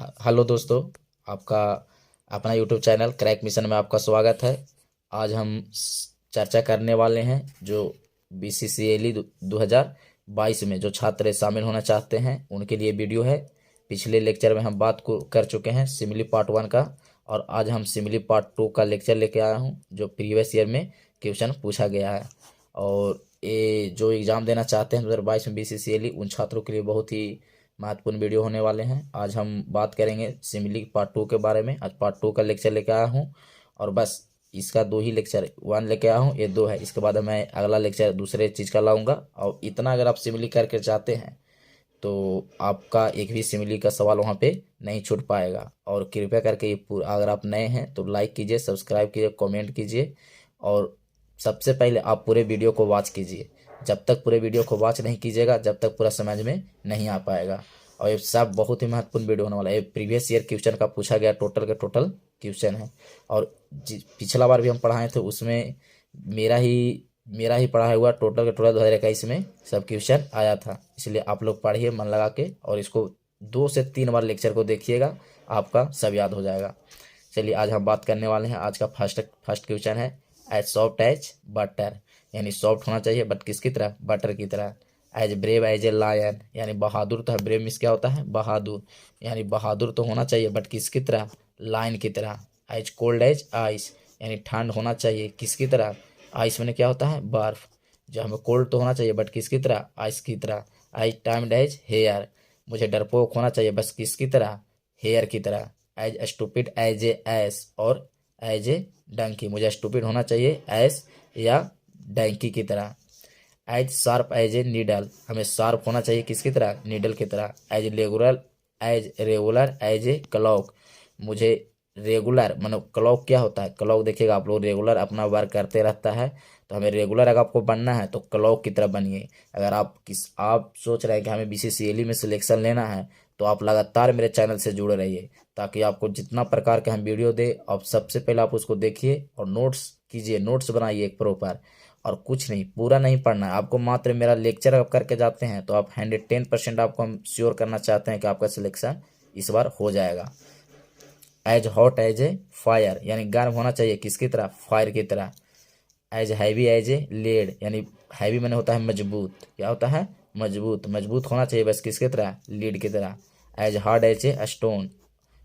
Hello दोस्तों, आपका अपना यूट्यूब चैनल क्रैक मिशन में आपका स्वागत है। आज हम चर्चा करने वाले हैं जो BCCLE 2022 में जो छात्र शामिल होना चाहते हैं उनके लिए वीडियो है। पिछले लेक्चर में हम बात को कर चुके हैं सिमिली पार्ट 1 का, और आज हम सिमिली पार्ट 2 का लेक्चर लेके आया हूं जो प्रीवियस ईयर में क्वेश्चन पूछा गया है। और ये जो एग्ज़ाम देना चाहते हैं 2022 में BCCLE, उन छात्रों के लिए बहुत ही महत्वपूर्ण वीडियो होने वाले हैं। आज हम बात करेंगे सिमिली पार्ट 2 के बारे में। आज पार्ट 2 का लेक्चर लेके आया हूँ, और बस इसका 2 ही लेक्चर, 1 लेके आया हूँ, ये 2 है। इसके बाद मैं अगला लेक्चर दूसरे चीज़ का लाऊंगा। और इतना अगर आप सिमिली करके चाहते हैं तो आपका एक भी सिमिली का सवाल वहाँ पे नहीं छूट पाएगा। और कृपया करके ये पूरा, अगर आप नए हैं तो लाइक कीजिए, सब्सक्राइब कीजिए, कमेंट कीजिए, और सबसे पहले आप पूरे वीडियो को वॉच कीजिए। जब तक पूरे वीडियो को वॉच नहीं कीजिएगा जब तक पूरा समझ में नहीं आ पाएगा। और ये सब बहुत ही महत्वपूर्ण वीडियो होने वाला है। ये प्रीवियस ईयर क्वेश्चन का पूछा गया टोटल के टोटल क्वेश्चन है। और पिछला बार भी हम पढ़ाए थे, उसमें मेरा ही पढ़ाया हुआ टोटल के टोटल 2021 में सब क्वेश्चन आया था। इसलिए आप लोग पढ़िए मन लगा के, और इसको 2 से 3 बार लेक्चर को देखिएगा, आपका सब याद हो जाएगा। चलिए आज हम बात करने वाले हैं। आज का फर्स्ट क्वेश्चन है एज सॉफ्ट एज बटर, यानी सॉफ्ट होना चाहिए बट किसकी तरह, बटर की तरह। As brave as a lion, यानी बहादुर तो है, ब्रेव मीन्स क्या होता है, बहादुर, यानी बहादुर तो होना चाहिए बट किसकी तरह, लायन की तरह। एज कोल्ड एज आइस, यानी ठंड होना चाहिए किसकी तरह, आइस मैंने क्या होता है, बर्फ। जो हमें कोल्ड तो होना चाहिए बट किसकी तरह, आइस की तरह। एज टाइम्ड एज हेयर, मुझे डरपोक होना चाहिए बस किसकी तरह, हेयर की तरह। As stupid as a ass, और एज ए डंकी, मुझे स्टूपिड होना चाहिए एस या डंकी की तरह। As sharp as a needle, हमें शार्प होना चाहिए किसकी तरह, नीडल की तरह। As regular as a clock, मुझे रेगुलर, मतलब क्लॉक क्या होता है, क्लॉक देखिएगा आप लोग रेगुलर अपना वर्क करते रहता है, तो हमें रेगुलर अगर आपको बनना है तो क्लॉक की तरह बनिए। अगर आप सोच रहे हैं कि हमें BCCLE में सिलेक्शन लेना है तो आप लगातार मेरे चैनल से जुड़े रहिए, ताकि आपको जितना प्रकार के हम वीडियो दे आप सबसे पहले आप उसको देखिए और नोट्स कीजिए, नोट्स बनाइए एक प्रॉपर। और कुछ नहीं, पूरा नहीं पढ़ना है आपको, मात्र मेरा लेक्चर आप करके जाते हैं तो आप 110% आपको हम श्योर करना चाहते हैं कि आपका सिलेक्शन इस बार हो जाएगा। As hot as a fire, यानी गर्म होना चाहिए किसकी तरह, फायर की तरह। As heavy as a lead, यानी हैवी मैंने होता है मजबूत, क्या होता है, मजबूत, मजबूत होना चाहिए बस किसकी तरह, लीड की तरह। As hard as a stone,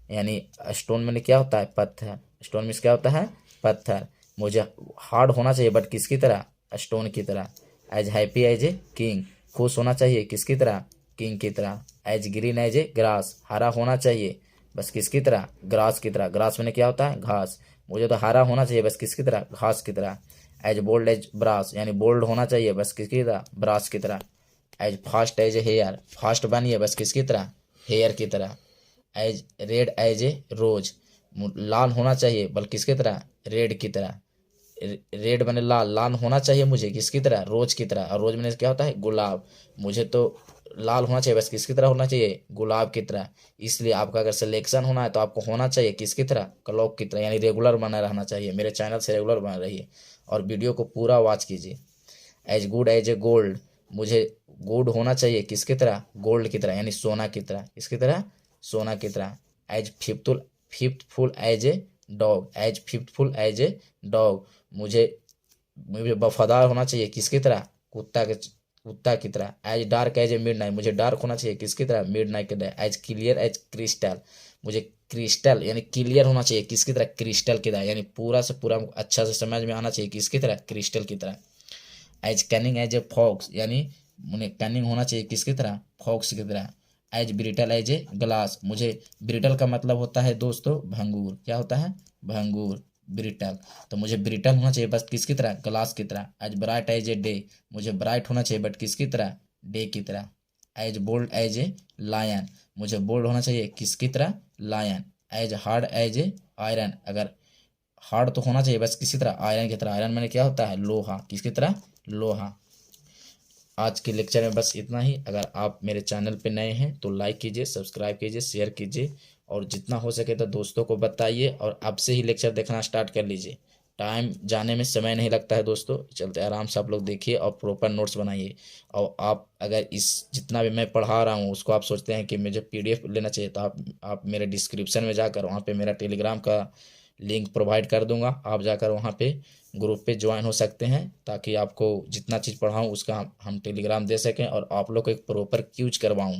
यानी स्टोन मैंने क्या होता है, पत्थर, स्टोन मीन्स क्या होता है, पत्थर। मुझे हार्ड होना चाहिए बट किसकी तरह, स्टोन की तरह। As happy as a king, खुश होना चाहिए किसकी तरह, किंग की तरह। As green as a grass, हरा होना चाहिए बस किसकी तरह, ग्रास की तरह। ग्रास में क्या होता है, घास, मुझे तो हरा होना चाहिए बस किसकी तरह, घास की तरह। एज बोल्ड एज ब्रास, यानी बोल्ड होना चाहिए बस किसकी तरह, ब्रास की तरह। As fast as a hare, fast बनिए बस किसकी तरह, हेयर की तरह। As red as a rose, लाल होना चाहिए बल्कि किसकी तरह, रेड की तरह। रेड बने लाल, लाल होना चाहिए मुझे किसकी तरह, रोज की तरह। और रोज में क्या होता है, गुलाब, मुझे तो लाल होना चाहिए बस किसकी तरह होना चाहिए, गुलाब की तरह। इसलिए आपका अगर सिलेक्शन होना है तो आपको होना चाहिए किसकी तरह, क्लॉक की तरह, यानी रेगुलर बना रहना चाहिए। मेरे चैनल से रेगुलर बना रहिए और वीडियो को पूरा वॉच कीजिए। As good as a gold, मुझे गुड होना चाहिए किसकी तरह, गोल्ड की तरह, यानी सोना की तरह, किसकी तरह, सोना की तरह। As faithful as a dog, as faithful as a dog, मुझे मुझे वफादार होना चाहिए किसकी तरह, कुत्ता की तरह। As dark as a midnight, मुझे डार्क होना चाहिए किसकी तरह, मिड नाइट की तरह। एज क्लियर एज क्रिस्टल, मुझे क्रिस्टल यानी क्लियर होना चाहिए किसकी तरह, क्रिस्टल की तरह, यानी पूरा से पूरा अच्छा से समझ में आना चाहिए किसकी तरह, क्रिस्टल की तरह। As cunning as a fox, यानी मुझे कनिंग होना चाहिए किसकी तरह, फॉक्स की तरह। As brittle as a glass, मुझे ब्रिटल का मतलब होता है दोस्तों भंगूर, क्या होता है, भंगूर, ब्रिटल। तो मुझे ब्रिटल होना चाहिए बस किसकी तरह, ग्लास की तरह। As bright as a day, मुझे ब्राइट होना चाहिए बट किसकी तरह, डे की तरह। As bold as a lion, मुझे बोल्ड होना चाहिए किसकी तरह, lion. As hard as a iron, अगर हार्ड तो होना चाहिए बस किसी तरह, आयरन की तरह। आयरन मैंने क्या होता है, लोहा, किसकी तरह, लोहा। आज के लेक्चर में बस इतना ही। अगर आप मेरे चैनल पे नए हैं तो लाइक कीजिए, सब्सक्राइब कीजिए, शेयर कीजिए, और जितना हो सके तो दोस्तों को बताइए, और अब से ही लेक्चर देखना स्टार्ट कर लीजिए। टाइम जाने में समय नहीं लगता है दोस्तों। चलते आराम से आप लोग देखिए और प्रॉपर नोट्स बनाइए। और आप अगर इस जितना भी मैं पढ़ा रहा हूँ उसको आप सोचते हैं कि मुझे पीडीएफ लेना चाहिए, तो आप मेरे डिस्क्रिप्शन में जाकर वहाँ पे मेरा टेलीग्राम का लिंक प्रोवाइड कर दूंगा। आप जाकर वहाँ पे ग्रुप पे ज्वाइन हो सकते हैं, ताकि आपको जितना चीज़ पढ़ाऊँ उसका हम टेलीग्राम दे सकें और आप लोग को एक प्रॉपर क्यूज करवाऊँ,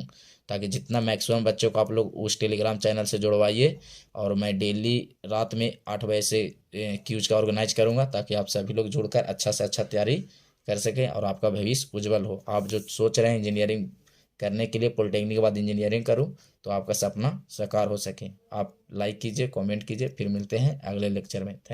ताकि जितना मैक्सिमम बच्चों को आप लोग उस टेलीग्राम चैनल से जुड़वाइए। और मैं डेली रात में 8 बजे से क्यूज का ऑर्गेनाइज करूँगा, ताकि आप सभी लोग जुड़कर अच्छा से अच्छा तैयारी कर सकें और आपका भविष्य उज्जवल हो। आप जो सोच रहे हैं इंजीनियरिंग करने के लिए, पॉलिटेक्निक के बाद इंजीनियरिंग करूं, तो आपका सपना साकार हो सके। आप लाइक कीजिए, कमेंट कीजिए। फिर मिलते हैं अगले लेक्चर में। थैंक